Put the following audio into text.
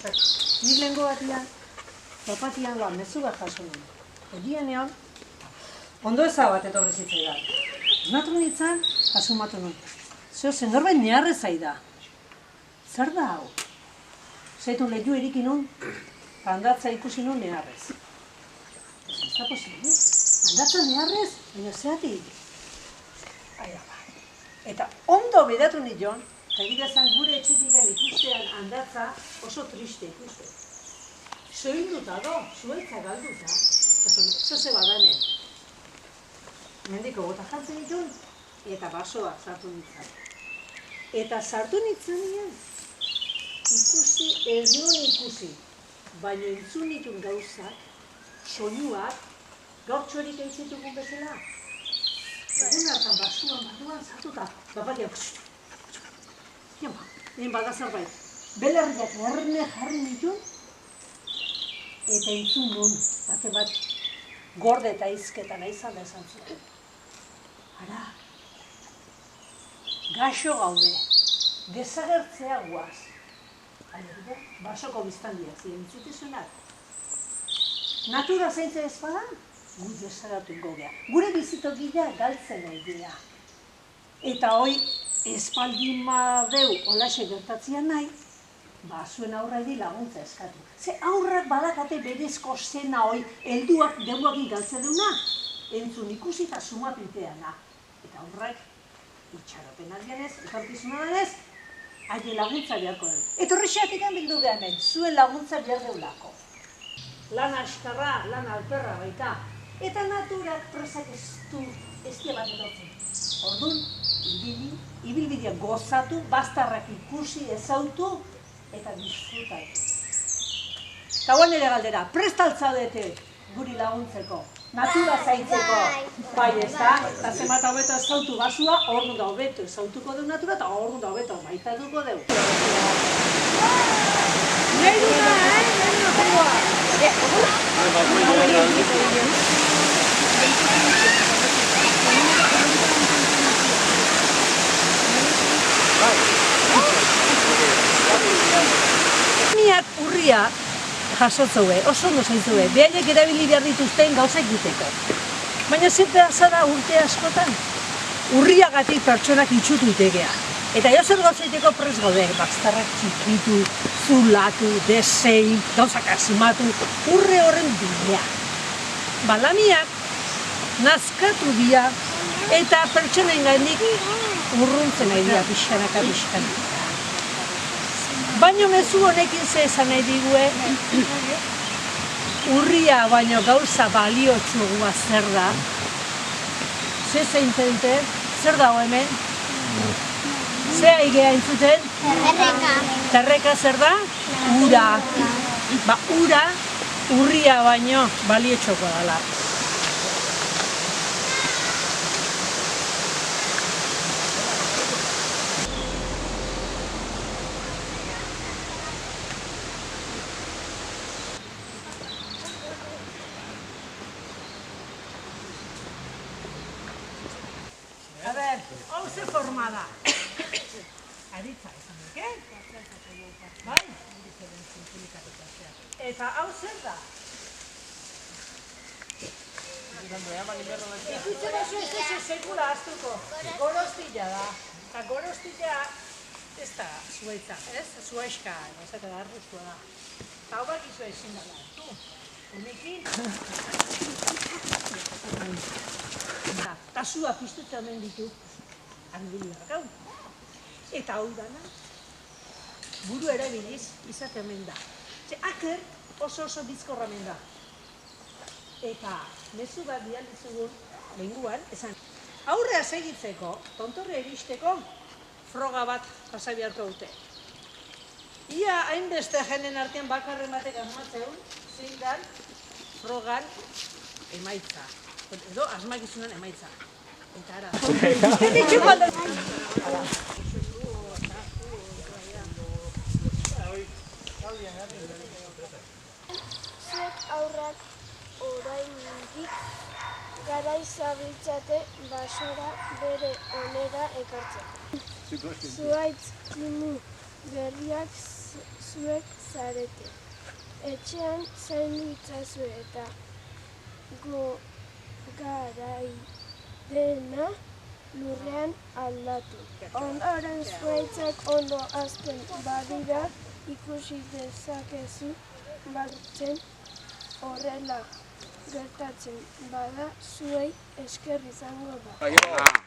Nik lehenko batian, bapatian mezu bat jaso nuen. Odienean, ondo ezabat etorri zitzaidan. Natu nintzen, asumatu nuen. Zer norbait neharrez zaida. Zer da hau? Zaitu lehiu eriki nun, handatza ikusi nun neharrez. Ez da posible. Handatza neharrez, baina zeatik. Eta ondo bedatu nion, eta egia zan gure etxetik ikustean handatza oso triste ikuste. Soilduta do, zuaitza galduta, eta zoze badane. Mendiko bota jartzen ditun, eta basoak sartu nintzen. Eta sartu nintzen nien, ikusi, ez nuen ikusi, baina entzun nitun gauzak, soinuak, gaur txorik eitzetukun bezala. Egun hartan basuan barruan sartuta, bapatiak, nien bada zerbait, belarriak erne jarri nitun, eta entzun nun, bate bat, gorde eta izketan aizan da esan zuten. Ara, gaxo gaude, desagertzea guaz. Aia, basoko biztandia ziren entzutezunak. Natura zaintzea ez bada, gu desagertuko gea. Gure bizitokila galtzen nahi dira. Eta hoi, espaldin badeu holaxe gertatzean nahi, zuen aurrari laguntza eskatu. Ze aurrak badakate berezko zena hoi, helduak deuakin galtzen deuna, entzun ikusi eta sumatu iteana. Eta aurrak, itxaropen aldianez, etorkizuna denez, haien laguntza beharko dugu. Eta horrexeatik bildu gehamen, zuen laguntza behar deulako. Lan askarra, lan alperra baita. Eta naturak presak ez die bat edotzen. Orduan, ibilbidea gozatu, bastarrak ikusi, ezautu, eta disfrutatu. Eta guan ere galdera, prestaltzaudete guri laguntzeko, natura zaintzeko. Bai, ez da? Eta zenbat hobeto ezautu basua, orduan da hobeto ezautuko du natura, eta orduan da hobeto maitatuko du. Nahi duna, Miak urria jasotzue, oso ondo zaintzue, behaiek erabili behar dituzten gauzak egiteko. Baina zerta zara urte askotan, urriagatik pertsonak itxutu itegea. Eta zer gauza egiteko prest gaude, bastarrak txikitu, zulatu, desein, gauzak asmatu, urre horren bidea. Balamiak nazkatu dira eta pertsonain gainik urruntzen nahi dira pixkanaka. Baina mezu honekin ze esan nahi digue, urria baino gauza baliotsua zer da. Ze zaintzen dute, zer dago hemen? Ze aigea entzuten? Terreka. Terreka zer da? Ura. Ura, urria baino baliotxokoa dela. A ber, hau ze forma da? Aritza izan duk, Bai? Eta hau zer da? Ikutzen oso ez sekula astuko. Gorostila da. Eta gorostila ez da zuaitza, ez? Zuaizka, ez da arbustua da. Eta hau bakizu ezin dela. Honekin. Eta zua piztuta hemen ditu. Arbiliak hau. Eta hau dana, buru erabiliz izate hemen da. Aker oso bizkorra hemen da. Eta mezu bat bialdizugun lehenguan, esan aurrea segitzeko, tontorre eristeko, froga bat pasa beharko dute. Ia hainbeste jenden artean bakarren batek asmatzeun, zein dan frogan emaitza. Edo asmakizunan emaitza. Eta ara. Zuek aurrak oraindik garaiz zabiltzate basora bere onera ekartzeko. Zuaitz kimu berriak zuek zarete. Etxean zaindu itzazue eta garaidena lurrean aldatu. Ondoren zuhaitzak ondo hazten badira ikusi dezakezu batzen horrela gertatzen bada zuei esker izango da.